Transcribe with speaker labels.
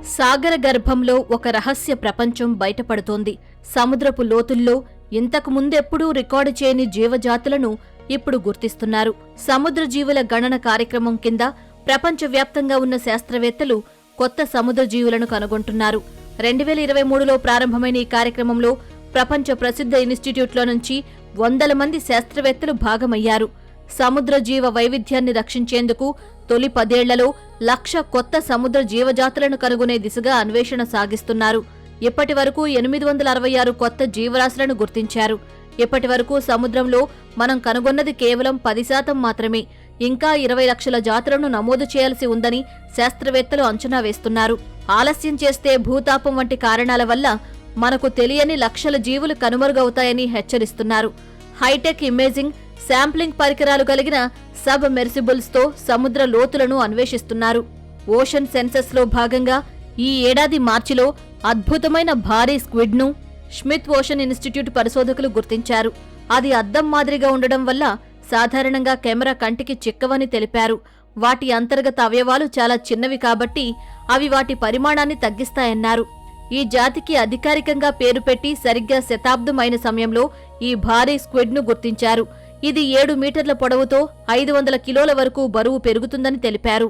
Speaker 1: సాగర గర్భంలో ఒక రహస్య ప్రపంచం బయటపడుతోంది. సముద్రపు లోతుల్లో ఇంతకు ముందెప్పుడూ రికార్డు చేయని జీవజాతులను ఇప్పుడు గుర్తిస్తున్నారు. సముద్ర జీవుల గణన కార్యక్రమం కింద ప్రపంచవ్యాప్తంగా ఉన్న శాస్త్రవేత్తలు కొత్త సముద్ర జీవులను కనుగొంటున్నారు. 2023లో ప్రారంభమైన ఈ కార్యక్రమంలో ప్రపంచ ప్రసిద్ధ ఇన్స్టిట్యూట్ల నుంచి వందల మంది శాస్త్రవేత్తలు భాగమయ్యారు. సముద్ర జీవ వైవిధ్యాన్ని రక్షించేందుకు తొలి 10 ఏళ్లలో 1,00,000 కొత్త సముద్ర జీవజాతులను కనుగొనే దిశగా అన్వేషణ సాగిస్తున్నారు. ఇప్పటి వరకు 866 కొత్త జీవరాశులను గుర్తించారు. ఇప్పటి వరకు సముద్రంలో మనం కనుగొన్నది కేవలం 10% మాత్రమే. ఇంకా 20 లక్షల జాతులను నమోదు చేయాల్సి ఉందని శాస్త్రవేత్తలు అంచనా వేస్తున్నారు. ఆలస్యం చేస్తే భూతాపం వంటి కారణాల వల్ల మనకు తెలియని లక్షల జీవులు కనుమరుగవుతాయని హెచ్చరిస్తున్నారు. హైటెక్ ఇమేజింగ్, శాంప్లింగ్ పరికరాలు కలిగిన సబ్ మెర్సిబుల్స్ తో సముద్ర లోతులను అన్వేషిస్తున్నారు. ఓషన్ సెన్సస్ లో భాగంగా ఈ ఏడాది మార్చిలో అద్భుతమైన భారీ స్క్విడ్ ను స్మిత్ ఓషన్ ఇన్స్టిట్యూట్ పరిశోధకులు గుర్తించారు. అది అద్దం మాదిరిగా ఉండడం వల్ల సాధారణంగా కెమెరా కంటికి చిక్కవని తెలిపారు. వాటి అంతర్గత అవయవాలు చాలా చిన్నవి కాబట్టి అవి వాటి పరిమాణాన్ని తగ్గిస్తాయన్నారు. ఈ జాతికి అధికారికంగా పేరు పెట్టి సరిగ్గా శతాబ్దం అయిన సమయంలో ఈ భారీ స్క్విడ్ ను గుర్తించారు. ఇది 7 మీటర్ల పొడవుతో 500 కిలోల వరకు బరువు పెరుగుతుందని తెలిపారు.